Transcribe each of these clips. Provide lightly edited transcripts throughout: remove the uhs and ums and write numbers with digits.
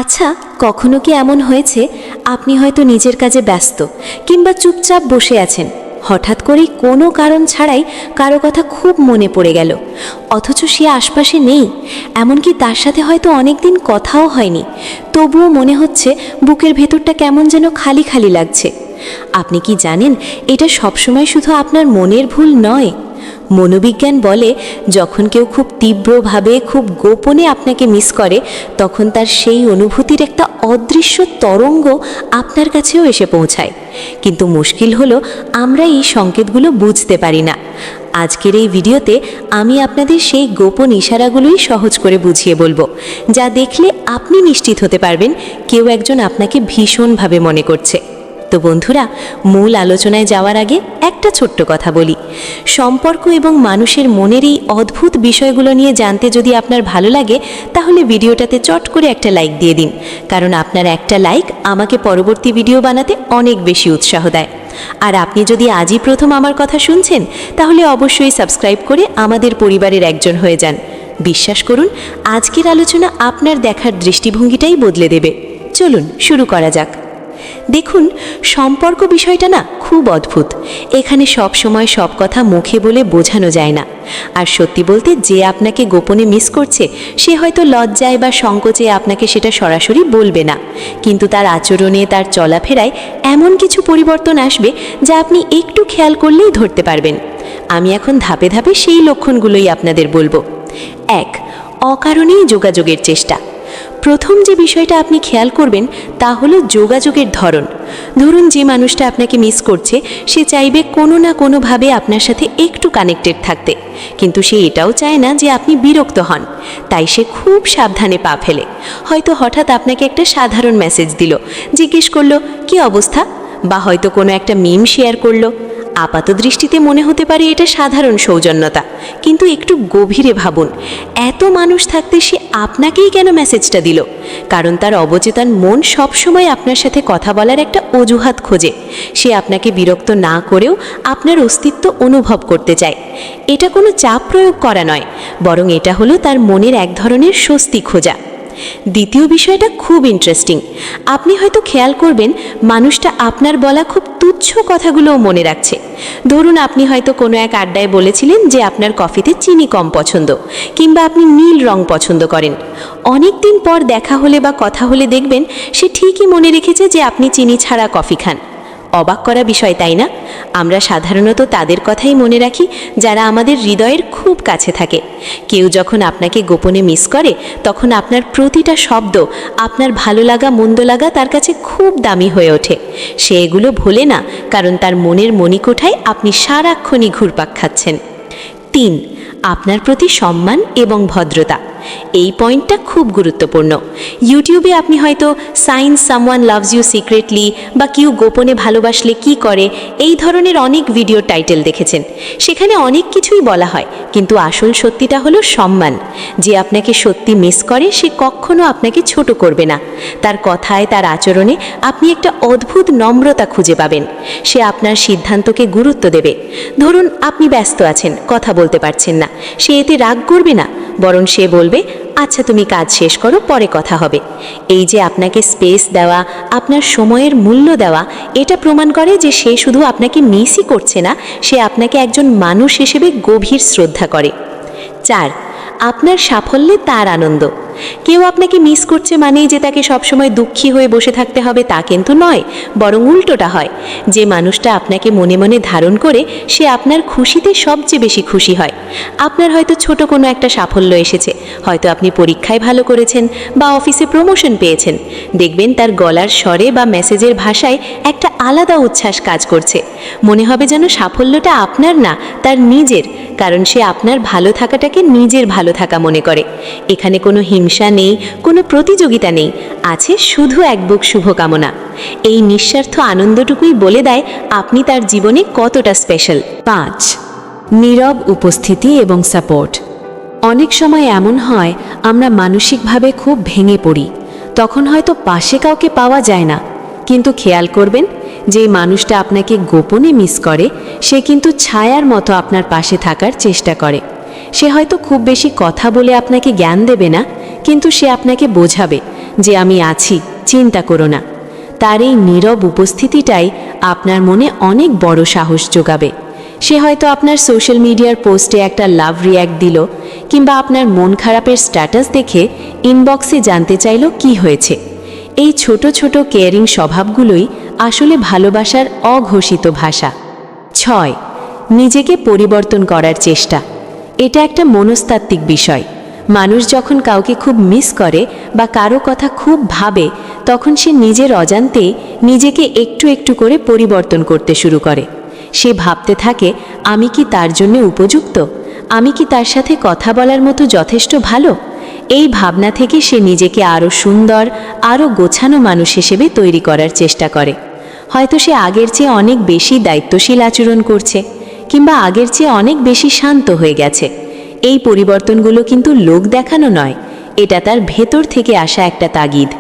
আচ্ছা, কখনো কি এমন হয়েছে আপনি হয়তো নিজের কাজে ব্যস্ত কিংবা চুপচাপ বসে আছেন, হঠাৎ করেই কোনো কারণ ছাড়াই কারো কথা খুব মনে পড়ে গেল, অথচ সে আশপাশে নেই, এমনকি তার সাথে হয়তো অনেক দিন কথাও হয়নি, তবুও মনে হচ্ছে বুকের ভেতরটা কেমন যেন খালি খালি লাগছে। আপনি কি জানেন, এটা সবসময় শুধু আপনার মনের ভুল নয়। মনোবিজ্ঞান বলে, যখন কেউ খুব তীব্রভাবে খুব গোপনে আপনাকে মিস করে, তখন তার সেই অনুভূতির একটা অদৃশ্য তরঙ্গ আপনার কাছেও এসে পৌঁছায়। কিন্তু মুশকিল হলো, আমরা এই সংকেতগুলো বুঝতে পারি না। আজকের এই ভিডিওতে আমি আপনাদের সেই গোপন ইশারাগুলোই সহজ করে বুঝিয়ে বলবো, যা দেখলে আপনি নিশ্চিত হতে পারবেন কেউ একজন আপনাকে ভীষণভাবে মনে করছে। তো বন্ধুরা, মূল আলোচনায় যাওয়ার আগে একটা ছোট্ট কথা বলি। সম্পর্ক এবং মানুষের মনের এই অদ্ভুত বিষয়গুলো নিয়ে জানতে যদি আপনার ভালো লাগে, তাহলে ভিডিওটাতে চট করে একটা লাইক দিয়ে দিন, কারণ আপনার একটা লাইক আমাকে পরবর্তী ভিডিও বানাতে অনেক বেশি উৎসাহ দেয়। আর আপনি যদি আজই প্রথম আমার কথা শুনছেন, তাহলে অবশ্যই সাবস্ক্রাইব করে আমাদের পরিবারের একজন হয়ে যান। বিশ্বাস করুন, আজকের আলোচনা আপনার দেখার দৃষ্টিভঙ্গিটাই বদলে দেবে। চলুন শুরু করা যাক। দেখুন, সম্পর্ক বিষয়টা না খুব অদ্ভুত। এখানে সব সময় সব কথা মুখে বলে বোঝানো যায় না। আর সত্যি বলতে, যে আপনাকে গোপনে মিস করছে, সে হয়তো লজ্জায় বা সংকোচে আপনাকে সেটা সরাসরি বলবে না, কিন্তু তার আচরণে, তার চলাফেরায় এমন কিছু পরিবর্তন আসবে যা আপনি একটু খেয়াল করলেই ধরতে পারবেন। আমি এখন ধাপে ধাপে সেই লক্ষণগুলোই আপনাদের বলবো। 1. অকারণেই যোগাযোগের চেষ্টা। প্রথম যে বিষয়টা আপনি খেয়াল করবেন তা হলো যোগাযোগের ধরন। ধরুন, যে মানুষটা আপনাকে মিস করছে, সে চাইবে কোনো না কোনোভাবে আপনার সাথে একটু কানেক্টেড থাকতে, কিন্তু সে এটাও চায় না যে আপনি বিরক্ত হন। তাই সে খুব সাবধানে পা ফেলে। হয়তো হঠাৎ আপনাকে একটা সাধারণ মেসেজ দিল, জিজ্ঞেস করলো কি অবস্থা, বা হয়তো কোনো একটা মিম শেয়ার করলো। আপাত দৃষ্টিতে মনে হতে পারে এটা সাধারণ সৌজন্যতা, কিন্তু একটু গভীরে ভাবুন, এত মানুষ থাকতে সে আপনাকেই কেন মেসেজটা দিল? কারণ তার অবচেতন মন সবসময় আপনার সাথে কথা বলার একটা অজুহাত খোঁজে। সে আপনাকে বিরক্ত না করেও আপনার অস্তিত্ব অনুভব করতে চায়। এটা কোনো চাপ প্রয়োগ করা নয়, বরং এটা হলো তার মনের এক ধরনের স্বস্তি খোঁজা। দ্বিতীয় বিষয়টা খুব ইন্টারেস্টিং। আপনি হয়তো খেয়াল করবেন, মানুষটা আপনার বলা খুব তুচ্ছ কথাগুলোও মনে রাখছে। ধরুন, আপনি হয়তো কোনো এক আড্ডায় বলেছিলেন যে আপনার কফিতে চিনি কম পছন্দ, কিংবা আপনি নীল রং পছন্দ করেন। অনেক দিন পর দেখা হলে বা কথা হলে দেখবেন সে ঠিকই মনে রেখেছে যে আপনি চিনি ছাড়া কফি খান। অবাক করা বিষয়, তাই না? আমরা সাধারণত তাদের কথাই মনে রাখি যারা আমাদের হৃদয়ের খুব কাছে থাকে। কেউ যখন আপনাকে গোপনে মিস করে, তখন আপনার প্রতিটা শব্দ, আপনার ভালো লাগা মন্দ লাগা তার কাছে খুব দামি হয়ে ওঠে। সে এগুলো ভোলে না, কারণ তার মনের মণিকোঠায় আপনি সারাক্ষণই ঘুরপাক খাচ্ছেন। 3. আপনার প্রতি সম্মান এবং ভদ্রতা। এই পয়েন্টটা খুব গুরুত্বপূর্ণ। ইউটিউবে আপনি হয়তো signs someone loves you secretly বা কেউ গোপনে ভালোবাসলে কি করে, এই ধরনের অনেক ভিডিও টাইটেল দেখেছেন। সেখানে অনেক কিছুই বলা হয়, কিন্তু আসল সত্যিটা হলো সম্মান। যে আপনাকে সত্যি মিস করে, সে কখনো আপনাকে ছোট করবে না। তার কথায়, তার আচরণে আপনি একটা অদ্ভুত নম্রতা খুঁজে পাবেন। সে আপনার সিদ্ধান্তকে গুরুত্ব দেবে। ধরুন, আপনি ব্যস্ত আছেন, কথা বলতে পারছেন না, সে এতে রাগ করবে না, বরং সে বলবে, আচ্ছা তুমি কাজ শেষ করো, পরে কথা হবে। এই যে আপনাকে স্পেস দেওয়া, আপনার সময়ের মূল্য দেওয়া, এটা প্রমাণ করে যে সে শুধু আপনাকে মিসই করছে না, সে আপনাকে একজন মানুষ হিসেবে গভীর শ্রদ্ধা করে। 4. আপনার সাফল্যে তার আনন্দ। কেউ আপনাকে মিস করছে মানেই যে তাকে সবসময় দুঃখী হয়ে বসে থাকতে হবে তা কিন্তু নয়, বরং উল্টোটা হয়। যে মানুষটা আপনাকে মনে মনে ধারণ করে, সে আপনার খুশিতে সবচেয়ে বেশি খুশি হয়। আপনার হয়তো ছোট কোনো একটা সাফল্য এসেছে, হয়তো আপনি পরীক্ষায় ভালো করেছেন বা অফিসে প্রমোশন পেয়েছেন, দেখবেন তার গলার স্বরে বা মেসেজের ভাষায় একটা আলাদা উচ্ছ্বাস কাজ করছে। মনে হবে যেন সাফল্যটা আপনার না, তার নিজের, কারণ সে আপনার ভালো থাকাটাকে নিজের ভালো থাকা মনে করে। এখানে কোনো হিংসা নেই, কোনো প্রতিযোগিতা নেই, আছে শুধু এক বুক শুভকামনা। এই নিঃস্বার্থ আনন্দটুকুই বলে দেয় আপনি তার জীবনে কতটা স্পেশাল। 5. নীরব উপস্থিতি এবং সাপোর্ট। অনেক সময় এমন হয়, আমরা মানসিকভাবে খুব ভেঙে পড়ি, তখন হয়তো পাশে কাউকে পাওয়া যায় না, কিন্তু খেয়াল করবেন, যে মানুষটা আপনাকে গোপনে মিস করে, সে কিন্তু ছায়ার মতো আপনার পাশে থাকার চেষ্টা করে। সে হয়তো খুব বেশি কথা বলে আপনাকে জ্ঞান দেবে না, কিন্তু সে আপনাকে বোঝাবে যে আমি আছি, চিন্তা করো না। তার এই নীরব উপস্থিতিটাই আপনার মনে অনেক বড় সাহস যোগাবে। সে হয়তো আপনার সোশ্যাল মিডিয়ার পোস্টে একটা লাভ রিয়্যাক্ট দিল, কিংবা আপনার মন খারাপের স্ট্যাটাস দেখে ইনবক্সে জানতে চাইল কি হয়েছে। এই ছোট ছোট কেয়ারিং স্বভাবগুলোই আসলে ভালোবাসার অঘোষিত ভাষা। 6. নিজেকে পরিবর্তন করার চেষ্টা। এটা একটা মনস্তাত্ত্বিক বিষয়। মানুষ যখন কাউকে খুব মিস করে বা কারো কথা খুব ভাবে, তখন সে নিজের অজান্তেই নিজেকে একটু একটু করে পরিবর্তন করতে শুরু করে। সে ভাবতে থাকে, আমি কি তার জন্য উপযুক্ত? আমি কি তার সাথে কথা বলার মতো যথেষ্ট ভালো? এই ভাবনা থেকে সে নিজেকে আরও সুন্দর, আরও গোছানো মানুষ হিসেবে তৈরি করার চেষ্টা করে। হয়তো সে আগের চেয়ে অনেক বেশি দায়িত্বশীল আচরণ করছে, কিংবা আগের চেয়ে অনেক বেশি শান্ত হয়ে গেছে। এই পরিবর্তনগুলো কিন্তু লোক দেখানো নয়, এটা তার ভেতর থেকে আসা একটা তাগিদ।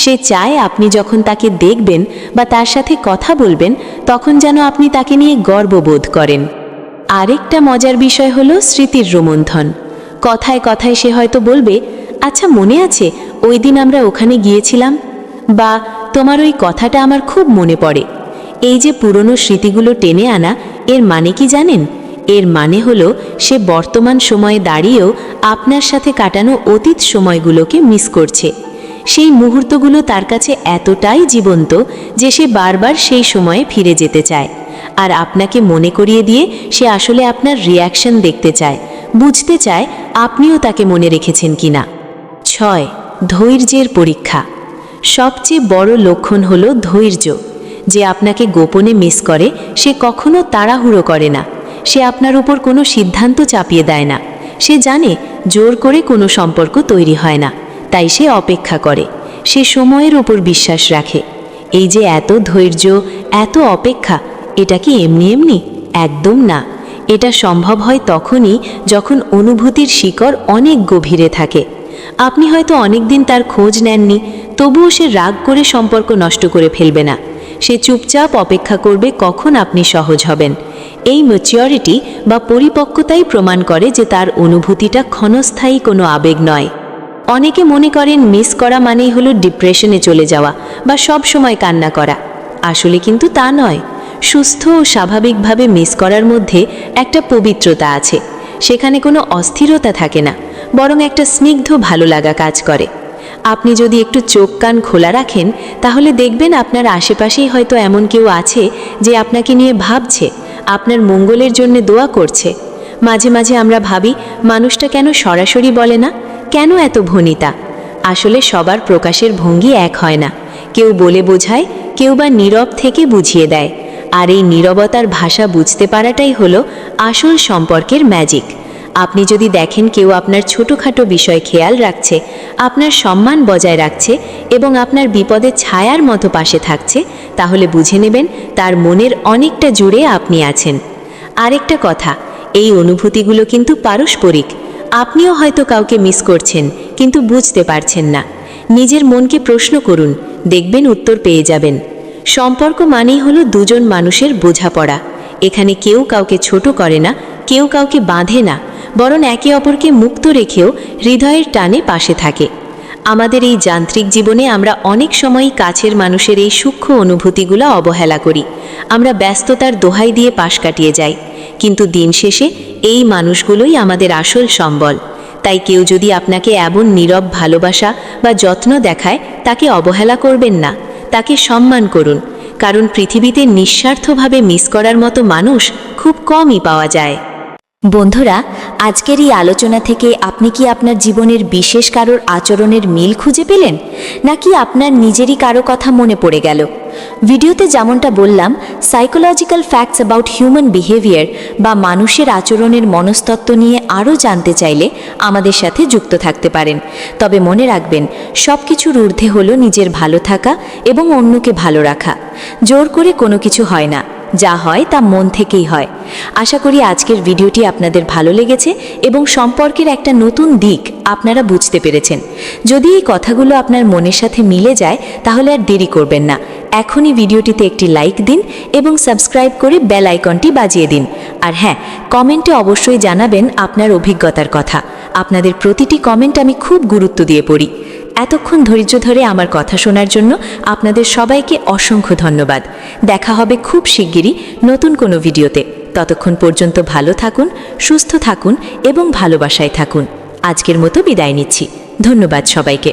সে চায় আপনি যখন তাকে দেখবেন বা তার সাথে কথা বলবেন, তখন যেন আপনি তাকে নিয়ে গর্ববোধ করেন। আরেকটা মজার বিষয় হলো স্মৃতির রোমন্থন। কথায় কথায় সে হয়তো বলবে, আচ্ছা মনে আছে ওই দিন আমরা ওখানে গিয়েছিলাম, বা তোমার ওই কথাটা আমার খুব মনে পড়ে। এই যে পুরনো স্মৃতিগুলো টেনে আনা, এর মানে কি জানেন? এর মানে হলো সে বর্তমান সময়ে দাঁড়িয়েও আপনার সাথে কাটানো অতীত সময়গুলোকে মিস করছে। সেই মুহূর্তগুলো তার কাছে এতটাই জীবন্ত যে সে বারবার সেই সময়ে ফিরে যেতে চায়। আর আপনাকে মনে করিয়ে দিয়ে সে আসলে আপনার রিয়াকশন দেখতে চায়, বুঝতে চায় আপনিও তাকে মনে রেখেছেন কিনা। 6. ধৈর্যের পরীক্ষা। সবচেয়ে বড় লক্ষণ হলো ধৈর্য। যে আপনাকে গোপনে মিস করে সে কখনো তাড়াহুড়ো করে না। সে আপনার উপর কোনো সিদ্ধান্ত চাপিয়ে দেয় না। সে জানে জোর করে কোনো সম্পর্ক তৈরি হয় না, তাই সে অপেক্ষা করে। সে সময়ের উপর বিশ্বাস রাখে। এই যে এত ধৈর্য, এত অপেক্ষা, এটা কি এমনি এমনি? একদম না। এটা সম্ভব হয় তখনই যখন অনুভূতির শিকড় অনেক গভীরে থাকে। আপনি হয়তো অনেক দিন তার খোঁজ নেননি, তবুও সে রাগ করে সম্পর্ক নষ্ট করে ফেলবে না। সে চুপচাপ অপেক্ষা করবে কখন আপনি সহজ হবেন। এই ম্যাচিওরিটি বা পরিপক্কতাই প্রমাণ করে যে তার অনুভূতিটা ক্ষণস্থায়ী কোনো আবেগ নয়। অনেকে মনে করেন মিস করা মানেই হলো ডিপ্রেশনে চলে যাওয়া বা সব সময় কান্না করা। আসলে কিন্তু তা নয়। সুস্থ ও স্বাভাবিকভাবে মিস করার মধ্যে একটা পবিত্রতা আছে। সেখানে কোনো অস্থিরতা থাকে না, বরং একটা স্নিগ্ধ ভালো লাগা কাজ করে। আপনি যদি একটু চোখ কান খোলা রাখেন, তাহলে দেখবেন আপনার আশেপাশেই হয়তো এমন কেউ আছে যে আপনাকে নিয়ে ভাবছে, আপনার মঙ্গলের জন্য দোয়া করছে। মাঝে মাঝে আমরা ভাবি, মানুষটা কেন সরাসরি বলে না, কেন এত ভনিতা? আসলে সবার প্রকাশের ভঙ্গি এক হয় না। কেউ বলে বোঝায়, কেউ বা নীরব থেকে বুঝিয়ে দেয়। আর এই নীরবতার ভাষা বুঝতে পারাটাই হলো আসল সম্পর্কের ম্যাজিক। আপনি যদি দেখেন কেউ আপনার ছোটোখাটো বিষয় খেয়াল রাখছে, আপনার সম্মান বজায় রাখছে এবং আপনার বিপদে ছায়ার মতো পাশে থাকছে, তাহলে বুঝে নেবেন তার মনের অনেকটা জুড়ে আপনি আছেন। আরেকটা কথা, এই অনুভূতিগুলো কিন্তু পারস্পরিক। আপনিও হয়তো কাউকে মিস করছেন, কিন্তু বুঝতে পারছেন না। নিজের মনকে প্রশ্ন করুন, দেখবেন উত্তর পেয়ে যাবেন। সম্পর্ক মানেই হলো দুজন মানুষের বোঝাপড়া। এখানে কেউ কাউকে ছোট করে না, কেউ কাউকে বাঁধে না, বরং একে অপরকে মুক্ত রেখেও হৃদয়ের টানে পাশে থাকে। আমাদের এই যান্ত্রিক জীবনে আমরা অনেক সময়ই কাছের মানুষের এই সূক্ষ্ম অনুভূতিগুলো অবহেলা করি। আমরা ব্যস্ততার দোহাই দিয়ে পাশ কাটিয়ে যাই, কিন্তু দিন শেষে এই মানুষগুলোই আমাদের আসল সম্বল। তাই কেউ যদি আপনাকে এমন নীরব ভালোবাসা বা যত্ন দেখায়, তাকে অবহেলা করবেন না, তাকে সম্মান করুন। কারণ পৃথিবীতে নিঃস্বার্থভাবে মিস করার মতো মানুষ খুব কমই পাওয়া যায়। বন্ধুরা, আজকের এই আলোচনা থেকে আপনি কি আপনার জীবনের বিশেষ কারোর আচরণের মিল খুঁজে পেলেন, নাকি আপনার নিজেরই কারো কথা মনে পড়ে গেল? ভিডিওতে যেমনটা বললাম, psychological facts about human behaviour বা মানুষের আচরণের মনস্তত্ত্ব নিয়ে আরও জানতে চাইলে আমাদের সাথে যুক্ত থাকতে পারেন। তবে মনে রাখবেন, সব কিছুর ঊর্ধ্বে হলো নিজের ভালো থাকা এবং অন্যকে ভালো রাখা। জোর করে কোনো কিছু হয় না, যা হয় তা মন থেকেই হয়। আশা করি আজকের ভিডিওটি আপনাদের ভালো লেগেছে এবং সম্পর্কের একটা নতুন দিক আপনারা বুঝতে পেরেছেন। যদি এই কথাগুলো আপনার মনের সাথে মিলে যায়, তাহলে আর দেরি করবেন না, এখনই ভিডিওটিতে একটি লাইক দিন এবং সাবস্ক্রাইব করে বেল আইকনটি বাজিয়ে দিন। আর হ্যাঁ, কমেন্টে অবশ্যই জানাবেন আপনার অভিজ্ঞতার কথা। আপনাদের প্রতিটি কমেন্ট আমি খুব গুরুত্ব দিয়ে পড়ি। এতক্ষণ ধৈর্য ধরে আমার কথা শোনার জন্য আপনাদের সবাইকে অসংখ্য ধন্যবাদ। দেখা হবে খুব শিগগিরই নতুন কোনো ভিডিওতে। ততক্ষণ পর্যন্ত ভালো থাকুন, সুস্থ থাকুন এবং ভালোবাসায় থাকুন। আজকের মতো বিদায় নিচ্ছি। ধন্যবাদ সবাইকে।